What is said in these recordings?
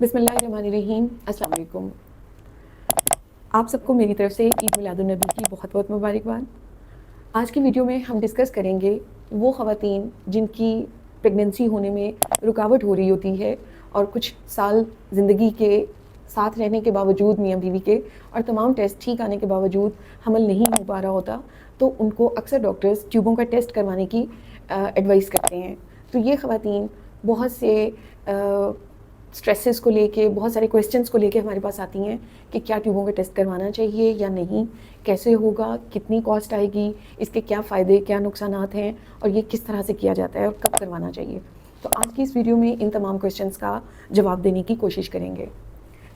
बिस्मिल्लाहिर्रहमानिर्रहीम। अस्सलाम वालेकुम। आप सबको मेरी तरफ से ईद मिलादुन्नबी की बहुत बहुत मुबारकबाद। आज की वीडियो में हम डिस्कस करेंगे वो ख़वातीन जिनकी प्रेगनेंसी होने में रुकावट हो रही होती है और कुछ साल ज़िंदगी के साथ रहने के बावजूद, मियाँ बीवी के, और तमाम टेस्ट ठीक आने के बावजूद हमल नहीं हो पा रहा होता, तो उनको अक्सर डॉक्टर्स ट्यूबों का टेस्ट करवाने की एडवाइस करते हैं। तो ये ख़वातीन बहुत से स्ट्रेसेस को लेके, बहुत सारे क्वेश्चंस को लेके हमारे पास आती हैं कि क्या ट्यूबों का टेस्ट करवाना चाहिए या नहीं, कैसे होगा, कितनी कॉस्ट आएगी, इसके क्या फ़ायदे क्या नुकसानात हैं, और ये किस तरह से किया जाता है और कब करवाना चाहिए। तो आज की इस वीडियो में इन तमाम क्वेश्चंस का जवाब देने की कोशिश करेंगे।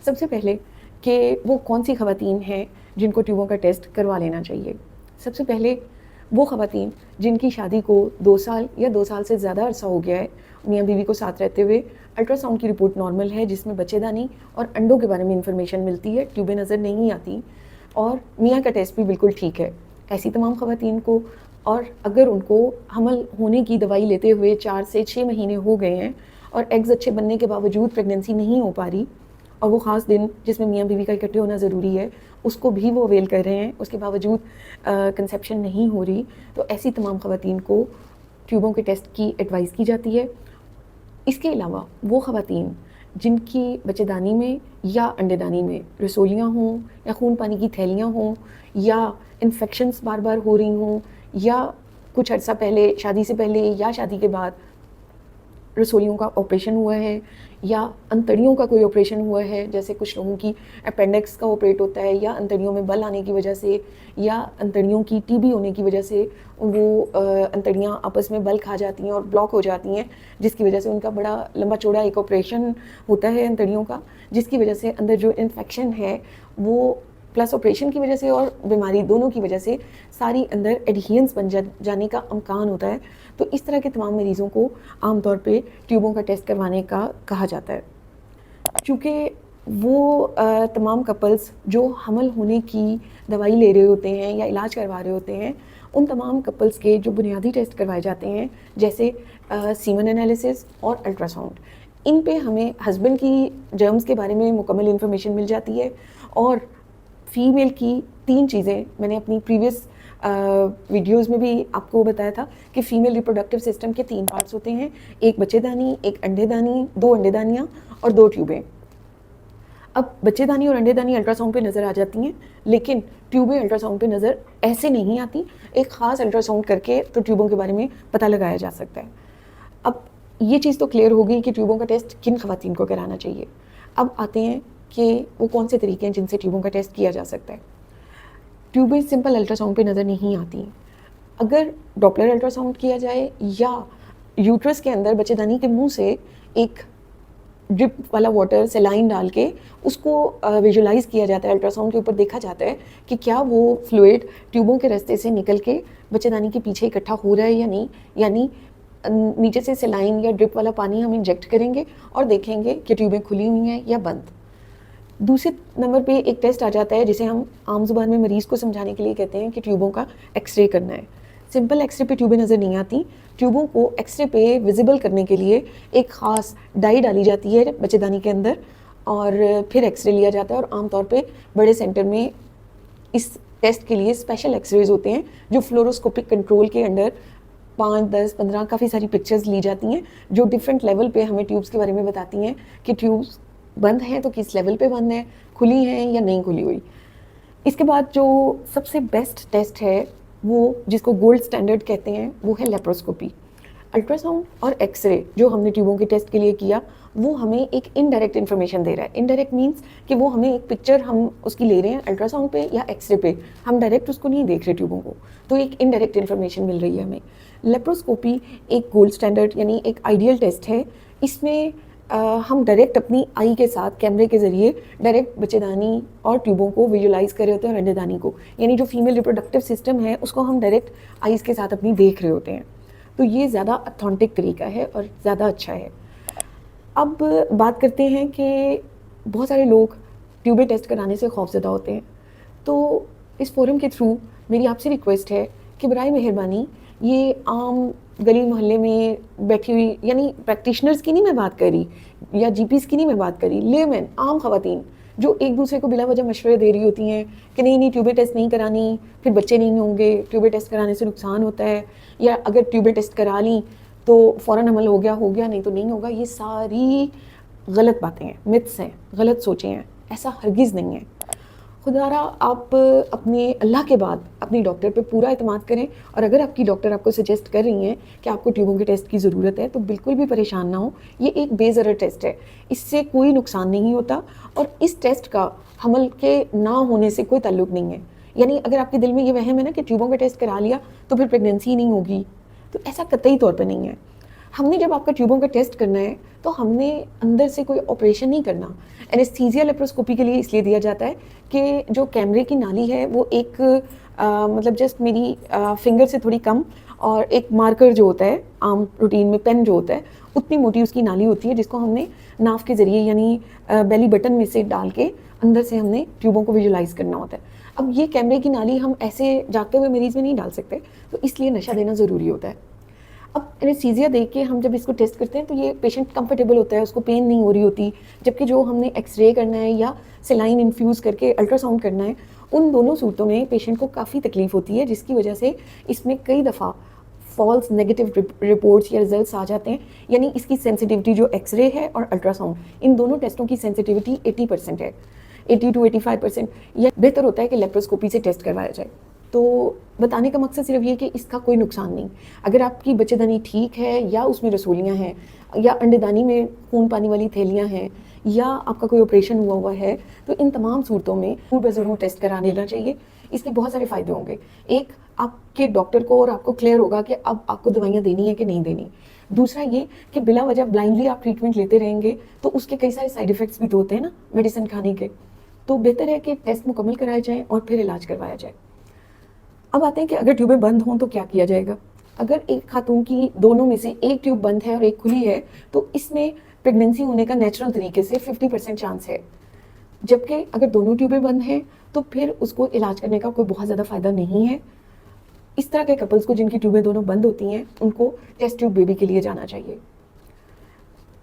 सबसे पहले कि वो कौन सी ख़वातीन हैं जिनको ट्यूबों का टेस्ट करवा लेना चाहिए। सबसे पहले वो ख़वातीन जिनकी शादी को 2 साल या 2 साल से ज़्यादा अरसा हो गया है, मियाँ बीवी को साथ रहते हुए, अल्ट्रासाउंड की रिपोर्ट नॉर्मल है जिसमें बच्चेदानी और अंडों के बारे में इंफॉर्मेशन मिलती है, ट्यूबें नज़र नहीं आती, और मियाँ का टेस्ट भी बिल्कुल ठीक है, ऐसी तमाम ख़वातीन को, और अगर उनको हमल होने की दवाई लेते हुए 4 से 6 महीने हो गए हैं और एग्स अच्छे बनने के बावजूद प्रेगनेंसी नहीं हो पा रही, और वो ख़ास दिन जिसमें मियाँ बीवी का इकट्ठे होना ज़रूरी है उसको भी वो अवेल कर रहे हैं, उसके बावजूद कंसेप्शन नहीं हो रही, तो ऐसी तमाम ख़वातीन को ट्यूबों के टेस्ट की एडवाइस की जाती है। इसके अलावा वो ख़वातीन जिनकी बच्चेदानी में या अंडेदानी में रसोलियाँ हों या खून पानी की थैलियाँ हों या इन्फेक्शंस बार बार हो रही हों, या कुछ अर्सा पहले, शादी से पहले या शादी के बाद रसोलियों का ऑपरेशन हुआ है, या अंतड़ियों का कोई ऑपरेशन हुआ है, जैसे कुछ लोगों की अपेंडिक्स का ऑपरेट होता है, या अंतड़ियों में बल आने की वजह से, या अंतड़ियों की टीबी होने की वजह से वो अंतड़ियाँ आपस में बल खा जाती हैं और ब्लॉक हो जाती हैं, जिसकी वजह से उनका बड़ा लंबा चौड़ा एक ऑपरेशन होता है अंतड़ियों का, जिसकी वजह से अंदर जो इन्फेक्शन है वो प्लस ऑपरेशन की वजह से और बीमारी दोनों की वजह से सारी अंदर एडहियंस बन जाने का अमकान होता है। तो इस तरह के तमाम मरीज़ों को आमतौर पे ट्यूबों का टेस्ट करवाने का कहा जाता है, क्योंकि वो तमाम कपल्स जो हमल होने की दवाई ले रहे होते हैं या इलाज करवा रहे होते हैं, उन तमाम कपल्स के जो बुनियादी टेस्ट करवाए जाते हैं, जैसे सीमन एनालिसिस और अल्ट्रासाउंड, इन पे हमें हस्बैंड की जर्म्स के बारे में मुकम्मल इन्फॉर्मेशन मिल जाती है। और फ़ीमेल की 3 चीज़ें मैंने अपनी प्रीवियस वीडियोज़ में भी आपको बताया था कि फ़ीमेल रिप्रोडक्टिव सिस्टम के 3 पार्ट्स होते हैं, एक बच्चेदानी, एक अंडेदानी, 2 अंडेदानियाँ और 2 ट्यूबें। अब बच्चेदानी और अंडेदानी अल्ट्रासाउंड पे नज़र आ जाती हैं, लेकिन ट्यूबें अल्ट्रासाउंड पे नज़र ऐसे नहीं आती, एक ख़ास अल्ट्रासाउंड करके तो ट्यूबों के बारे में पता लगाया जा सकता है। अब ये चीज़ तो क्लियर होगी कि ट्यूबों का टेस्ट किन ख़वातीन को कराना चाहिए। अब आते हैं कि वो कौन से तरीके हैं जिनसे ट्यूबों का टेस्ट किया जा सकता है। ट्यूबें सिंपल अल्ट्रासाउंड पे नज़र नहीं आती। अगर डॉपलर अल्ट्रासाउंड किया जाए या यूट्रस के अंदर बच्चेदानी के मुंह से एक ड्रिप वाला वाटर सेलाइन डाल के उसको विजुलाइज किया जाता है, अल्ट्रासाउंड के ऊपर देखा जाता है कि क्या वो फ्लूइड ट्यूबों के रास्ते से निकल के बच्चेदानी के पीछे इकट्ठा हो रहा है या नहीं, यानी नीचे से सेलाइन या ड्रिप वाला पानी हम इंजेक्ट करेंगे और देखेंगे कि ट्यूबें खुली हुई हैं या बंद। दूसरे नंबर पे एक टेस्ट आ जाता है जिसे हम आम जुबान में मरीज़ को समझाने के लिए कहते हैं कि ट्यूबों का एक्सरे करना है। सिंपल एक्सरे पे ट्यूबें नज़र नहीं आती, ट्यूबों को एक्सरे पे विजिबल करने के लिए एक ख़ास डाई डाली जाती है बच्चेदानी के अंदर और फिर एक्सरे लिया जाता है। और आमतौर पे बड़े सेंटर में इस टेस्ट के लिए स्पेशल एक्सरेज होते हैं जो फ्लोरोस्कोपिक कंट्रोल के अंडर 5, 10, 15 काफ़ी सारी पिक्चर्स ली जाती हैं जो डिफरेंट लेवल पे हमें ट्यूब्स के बारे में बताती हैं कि ट्यूब्स बंद हैं तो किस लेवल पे बंद है, खुली हैं या नहीं खुली हुई। इसके बाद जो सबसे बेस्ट टेस्ट है वो जिसको गोल्ड स्टैंडर्ड कहते हैं वो है लेप्रोस्कोपी। अल्ट्रासाउंड और एक्सरे जो हमने ट्यूबों के टेस्ट के लिए किया वो हमें एक इनडायरेक्ट इन्फॉर्मेशन दे रहा है। इनडायरेक्ट मीन्स कि वो हमें एक पिक्चर हम उसकी ले रहे हैं अल्ट्रासाउंड पे या एक्सरे पे, हम डायरेक्ट उसको नहीं देख रहे ट्यूबों को, तो एक इनडायरेक्ट इन्फॉर्मेशन मिल रही है हमें। लेप्रोस्कोपी एक गोल्ड स्टैंडर्ड यानी एक आइडियल टेस्ट है। इसमें हम डायरेक्ट अपनी आई के साथ कैमरे के ज़रिए डायरेक्ट बच्चेदानी और ट्यूबों को विजुलाइज कर रहे होते हैं और अंडेदानी को, यानी जो फीमेल रिप्रोडक्टिव सिस्टम है उसको हम डायरेक्ट आईज़ के साथ अपनी देख रहे होते हैं। तो ये ज़्यादा ऑथेंटिक तरीका है और ज़्यादा अच्छा है। अब बात करते हैं कि बहुत सारे लोग ट्यूबें टेस्ट कराने से खौफज़दा होते हैं, तो इस फोरम के थ्रू मेरी आपसे रिक्वेस्ट है कि बराए मेहरबानी ये आम गली मोहल्ले में बैठी हुई, यानी प्रैक्टिशनर्स की नहीं मैं बात कर रही, या जीपीज की नहीं मैं बात करी, लेमैन आम खवातीन जो एक दूसरे को बिला वजह मशवरे दे रही होती हैं कि नहीं ट्यूबें टेस्ट नहीं करानी, फिर बच्चे नहीं होंगे, ट्यूबें टेस्ट कराने से नुकसान होता है, या अगर ट्यूबें टेस्ट करा ली तो फ़ौरन अमल हो गया नहीं तो नहीं होगा, ये सारी गलत बातें हैं, मिथ्स हैं, गलत सोचें हैं, ऐसा हरगिज़ नहीं है। खुदारा आप अपने अल्लाह के बाद अपनी डॉक्टर पे पूरा एतमाद करें, और अगर आपकी डॉक्टर आपको सजेस्ट कर रही हैं कि आपको ट्यूबों के टेस्ट की ज़रूरत है तो बिल्कुल भी परेशान ना हो। ये एक बेज़रर टेस्ट है, इससे कोई नुकसान नहीं होता, और इस टेस्ट का हमल के ना होने से कोई ताल्लुक़ नहीं है। यानी अगर आपके दिल में ये वहम है ना कि ट्यूबों का टेस्ट करा लिया तो फिर प्रेगनेंसी नहीं होगी, तो ऐसा कतई तौर पर नहीं है। हमने जब आपका ट्यूबों का टेस्ट करना है तो हमने अंदर से कोई ऑपरेशन नहीं करना। एनेस्थीसिया लेप्रोस्कोपी के लिए इसलिए दिया जाता है कि जो कैमरे की नाली है वो एक मतलब जस्ट मेरी फिंगर से थोड़ी कम, और एक मार्कर जो होता है आम रूटीन में पेन जो होता है उतनी मोटी उसकी नाली होती है, जिसको हमने नाफ के ज़रिए यानी बेली बटन में से डाल के अंदर से हमने ट्यूबों को विजुलाइज करना होता है। अब ये कैमरे की नाली हम ऐसे जागते हुए मरीज़ में नहीं डाल सकते, तो इसलिए नशा देना ज़रूरी होता है। अब एनेस्थीसिया देख के हम जब इसको टेस्ट करते हैं तो ये पेशेंट कंफर्टेबल होता है, उसको पेन नहीं हो रही होती, जबकि जो हमने एक्सरे करना है या सेलाइन इन्फ्यूज़ करके अल्ट्रासाउंड करना है, उन दोनों सूरतों में पेशेंट को काफ़ी तकलीफ होती है, जिसकी वजह से इसमें कई दफ़ा फॉल्स नेगेटिव रिपोर्ट्स या रिजल्ट्स आ जाते हैं। यानी इसकी सेंसिटिविटी जो एक्सरे है और अल्ट्रासाउंड इन दोनों टेस्टों की सेंसिटिविटी 80% है, 80 to 85%। या बेहतर होता है कि लेप्रोस्कोपी से टेस्ट करवाया जाए। तो बताने का मकसद सिर्फ ये कि इसका कोई नुकसान नहीं। अगर आपकी बच्चेदानी ठीक है या उसमें रसोलियाँ हैं या अंडेदानी में खून पानी वाली थैलियाँ हैं या आपका कोई ऑपरेशन हुआ है, तो इन तमाम सूरतों में ज़रूर टेस्ट करा लेना चाहिए। इसके बहुत सारे फ़ायदे होंगे। एक, आपके डॉक्टर को और आपको क्लियर होगा कि अब आपको दवाइयाँ देनी है कि नहीं देनी। दूसरा ये कि बिला वजह ब्लाइंडली आप ट्रीटमेंट लेते रहेंगे तो उसके कई सारे साइड इफ़ेक्ट्स भी तो होते हैं ना मेडिसिन खाने के। तो बेहतर है कि टेस्ट मुकम्मल कराए जाएँ और फिर इलाज करवाया जाए। अब आते हैं कि अगर ट्यूबें बंद हों तो क्या किया जाएगा। अगर एक खातून की दोनों में से एक ट्यूब बंद है और एक खुली है तो इसमें प्रेगनेंसी होने का नेचुरल तरीके से 50% चांस है, जबकि अगर दोनों ट्यूबें बंद हैं तो फिर उसको इलाज करने का कोई बहुत ज़्यादा फ़ायदा नहीं है। इस तरह के कपल्स को जिनकी ट्यूबें दोनों बंद होती हैं उनको टेस्ट ट्यूब बेबी के लिए जाना चाहिए।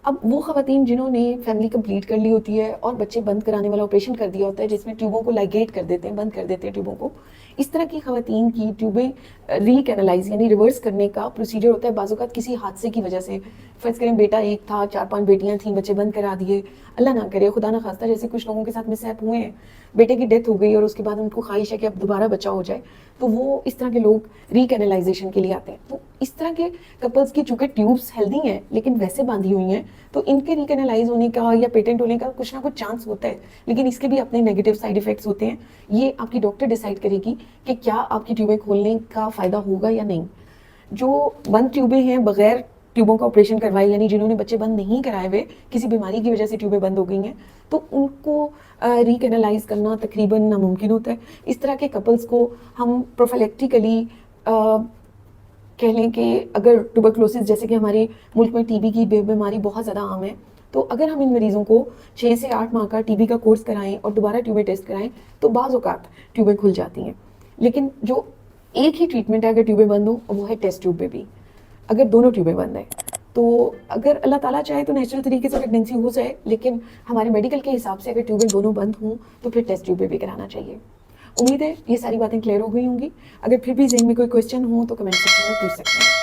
अब वो ख़वातीन जिन्होंने फैमिली कंप्लीट कर ली होती है और बच्चे बंद कराने वाला ऑपरेशन कर दिया होता है, जिसमें ट्यूबों को लाइगेट कर देते हैं, बंद कर देते हैं ट्यूबों को, इस तरह की ख़वातीन की ट्यूबें रीकैनलाइज यानी रिवर्स करने का प्रोसीजर होता है। बाज़ औक़ात किसी हादसे की वजह से, फ़र्ज़ करें बेटा एक था, 4-5 बेटियाँ थीं, बच्चे बंद करा दिए, अल्लाह ना करे, खुदा ना खास्ता, जैसे कुछ लोगों के साथ मिसहैप हुए हैं, बेटे की डेथ हो गई और उसके बाद उनको ख्वाहिश है कि अब दोबारा बच्चा हो जाए, तो वो इस तरह के लोग रीकैनलाइजेशन के लिए आते हैं। तो इस तरह के कपल्स की चूँकि ट्यूब्स हेल्दी हैं लेकिन वैसे बांधी हुई हैं, तो इनके रीकैनलाइज होने का या पेटेंट होने का कुछ ना कुछ चांस होता है, लेकिन इसके भी अपने नेगेटिव साइड इफ़ेक्ट्स होते हैं। ये आपकी डॉक्टर डिसाइड करेगी कि क्या आपकी ट्यूबें खोलने का फ़ायदा होगा या नहीं। जो बंद ट्यूबें हैं बग़ैर ट्यूबों का ऑपरेशन करवाए, यानी जिन्होंने बच्चे बंद नहीं कराए हुए, किसी बीमारी की वजह से ट्यूबें बंद हो गई हैं, तो उनको रीकैनलाइज करना तकरीबन नामुमकिन होता है। इस तरह के कपल्स को हम प्रोफिलैक्टिकली कह लें कि अगर ट्यूबरकुलोसिस जैसे कि हमारे मुल्क में टीबी की बीमारी बहुत ज़्यादा आम है, तो अगर हम इन मरीज़ों को 6 से 8 माह का टीबी का कोर्स कराएं और दोबारा ट्यूबें टेस्ट कराएं तो बाज़ औक़ात ट्यूबें खुल जाती हैं। लेकिन जो एक ही ट्रीटमेंट है अगर ट्यूबें बंद हो, वो है टेस्ट ट्यूब बेबी। अगर दोनों ट्यूबें बंद हैं तो अगर अल्लाह ताला चाहे तो नेचुरल तरीके से प्रेगनेंसी हो जाए, लेकिन हमारे मेडिकल के हिसाब से अगर ट्यूबें दोनों बंद हों तो फिर टेस्ट ट्यूब बेबी कराना चाहिए। उम्मीद है ये सारी बातें क्लियर हो गई होंगी। अगर फिर भी ज़हन में कोई क्वेश्चन हो तो कमेंट सेक्शन में पूछ सकते हैं।